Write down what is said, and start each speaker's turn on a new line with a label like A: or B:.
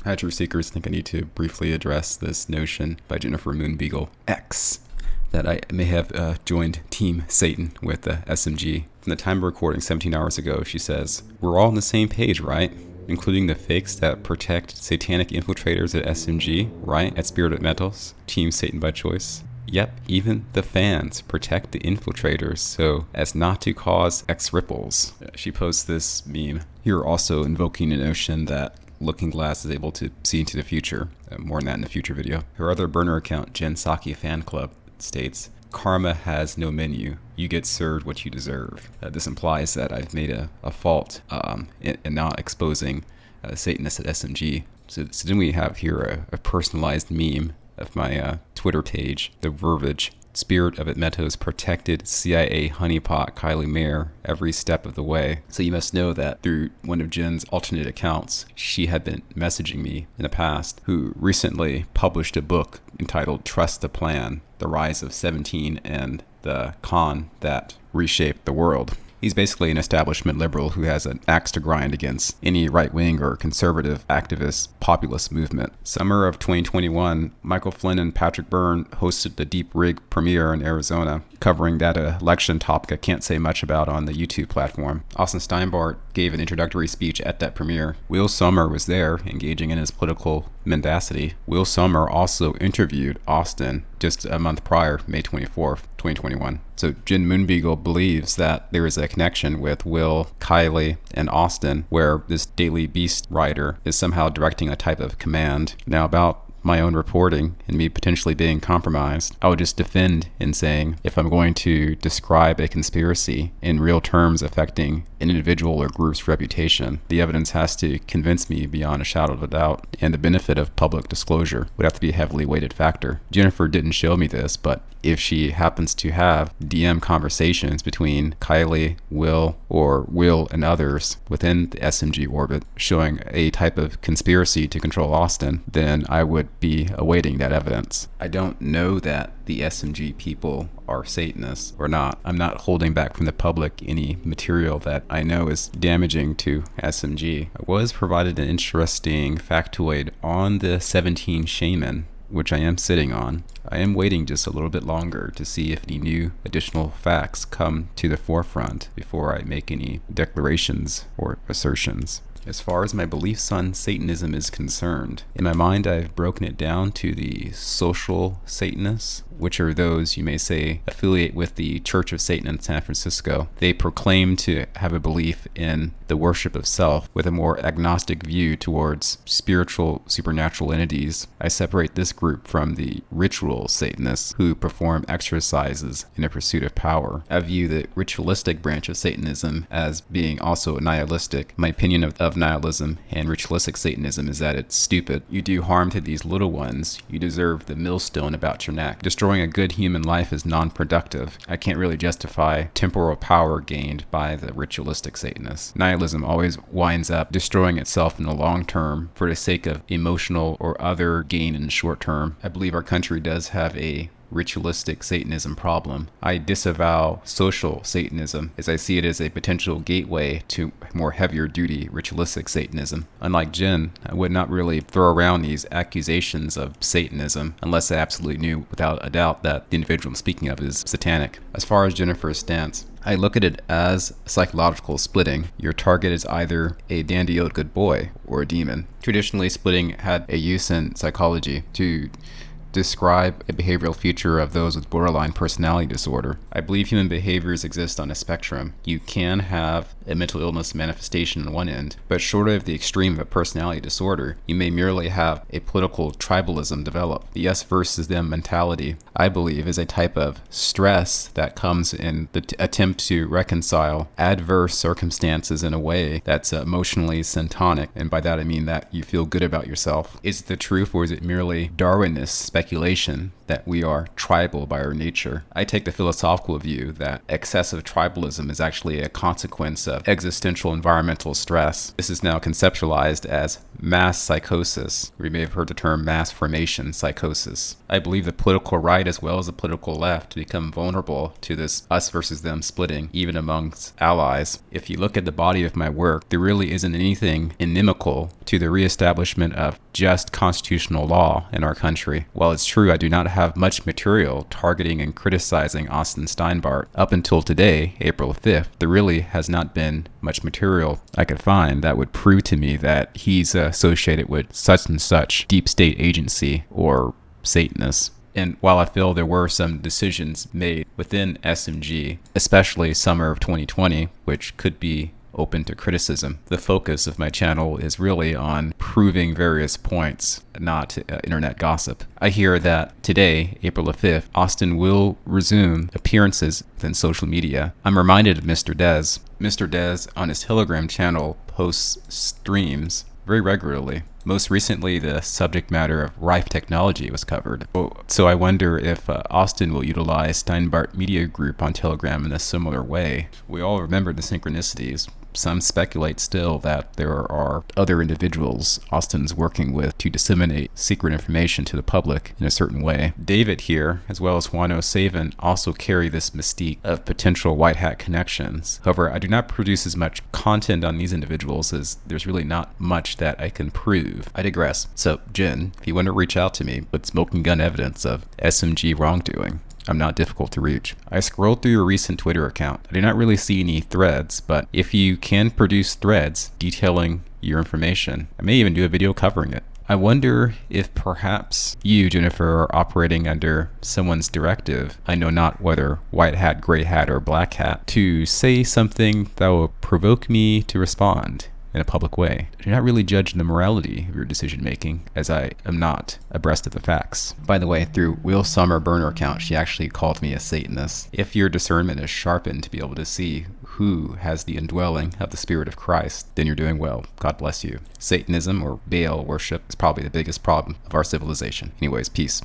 A: Hi, Truth Seekers. I think I need to briefly address this notion by Jen Moon Beagle X that I may have joined Team Satan with the SMG. From the time of recording 17 hours ago, she says, "We're all on the same page, right? Including the fakes that protect satanic infiltrators at SMG, right? At Spirit Metals, Team Satan by choice. Yep, even the fans protect the infiltrators so as not to cause X ripples." She posts this meme. You're also invoking a notion that Looking Glass is able to see into the future. More on that in the future video. Her other burner account, Jen Saki Fan Club, states, "Karma has no menu. You get served what you deserve." This implies that I've made a fault in not exposing Satanists at SMG. So then we have here a personalized meme of my Twitter page, the verbiage. Spirit of Admeto's protected CIA honeypot Kiley Mayer every step of the way. So you must know that through one of Jen's alternate accounts, she had been messaging me in the past, who recently published a book entitled Trust the Plan, The Rise of 17 and the Con That Reshaped the World. He's basically an establishment liberal who has an axe to grind against any right-wing or conservative activist populist movement. Summer of 2021, Michael Flynn and Patrick Byrne hosted the Deep Rig premiere in Arizona, covering that election topic I can't say much about on the YouTube platform. Austin Steinbart gave an introductory speech at that premiere. Will Sommer was there, engaging in his political mendacity. Will Sommer also interviewed Austin just a month prior, May 24th, 2021. So Jen Moon Beagle believes that there is a connection with Will, Kiley, and Austin, where this Daily Beast writer is somehow directing a type of command. Now, about my own reporting and me potentially being compromised, I would just defend in saying, if I'm going to describe a conspiracy in real terms affecting an individual or group's reputation, the evidence has to convince me beyond a shadow of a doubt, and the benefit of public disclosure would have to be a heavily weighted factor. Jennifer didn't show me this, but if she happens to have DM conversations between Kiley, Will, or Will and others within the SMG orbit showing a type of conspiracy to control Austin, then I would be awaiting that evidence. I don't know that the SMG people are Satanists or not. I'm not holding back from the public any material that I know is damaging to SMG. I was provided an interesting factoid on the 17 Shaman, which I am sitting on. I am waiting just a little bit longer to see if any new additional facts come to the forefront before I make any declarations or assertions. As far as my beliefs on Satanism is concerned, in my mind I've broken it down to the social Satanists, which are those, you may say, affiliate with the Church of Satan in San Francisco. They proclaim to have a belief in the worship of self with a more agnostic view towards spiritual, supernatural entities. I separate this group from the ritual Satanists who perform exercises in a pursuit of power. I view the ritualistic branch of Satanism as being also nihilistic. My opinion of nihilism and ritualistic Satanism is that it's stupid. You do harm to these little ones, you deserve the millstone about your neck. Destroying a good human life is non-productive. I can't really justify temporal power gained by the ritualistic Satanists. Nihilism always winds up destroying itself in the long term for the sake of emotional or other gain in the short term. I believe our country does have a ritualistic Satanism problem. I disavow social Satanism as I see it as a potential gateway to more heavier duty ritualistic Satanism. Unlike Jen, I would not really throw around these accusations of Satanism unless I absolutely knew without a doubt that the individual I'm speaking of is satanic. As far as Jennifer's stance, I look at it as psychological splitting. Your target is either a dandy-old good boy or a demon. Traditionally, splitting had a use in psychology to describe a behavioral feature of those with borderline personality disorder. I believe human behaviors exist on a spectrum. You can have a mental illness manifestation on one end, but short of the extreme of a personality disorder, you may merely have a political tribalism develop. The us versus them mentality, I believe, is a type of stress that comes in the attempt to reconcile adverse circumstances in a way that's emotionally syntonic, and by that I mean that you feel good about yourself. Is it the truth, or is it merely Darwinist speculation that we are tribal by our nature? I take the philosophical view that excessive tribalism is actually a consequence of existential environmental stress. This is now conceptualized as mass psychosis. We may have heard the term mass formation psychosis. I believe the political right as well as the political left become vulnerable to this us versus them splitting, even amongst allies. If you look at the body of my work, there really isn't anything inimical to the reestablishment of just constitutional law in our country. While it's true I do not have much material targeting and criticizing Austin Steinbart, up until today, April 5th, there really has not been much material I could find that would prove to me that he's associated with such and such deep state agency or Satanists. And while I feel there were some decisions made within SMG, especially summer of 2020, which could be open to criticism, the focus of my channel is really on proving various points, not internet gossip. I hear that today, April the 5th, Austin will resume appearances within social media. I'm reminded of Mr. Dez. Mr. Dez on his Telegram channel posts streams very regularly. Most recently, the subject matter of Rife technology was covered. So I wonder if Austin will utilize Steinbart Media Group on Telegram in a similar way. We all remember the synchronicities. Some speculate still that there are other individuals Austin's working with to disseminate secret information to the public in a certain way. David here, as well as Juan O'Savin, also carry this mystique of potential white hat connections. However, I do not produce as much content on these individuals as there's really not much that I can prove. I digress. So, Jen, if you want to reach out to me with smoking gun evidence of SMG wrongdoing, I'm not difficult to reach. I scrolled through your recent Twitter account. I do not really see any threads, but if you can produce threads detailing your information, I may even do a video covering it. I wonder if perhaps you, Jennifer, are operating under someone's directive, I know not whether white hat, gray hat, or black hat, to say something that will provoke me to respond in a public way. I do not really judge the morality of your decision making, as I am not abreast of the facts. By the way, through Will Summer burner account, she actually called me a Satanist. If your discernment is sharpened to be able to see who has the indwelling of the Spirit of Christ, then you're doing well. God bless you. Satanism or Baal worship is probably the biggest problem of our civilization. Anyways, peace.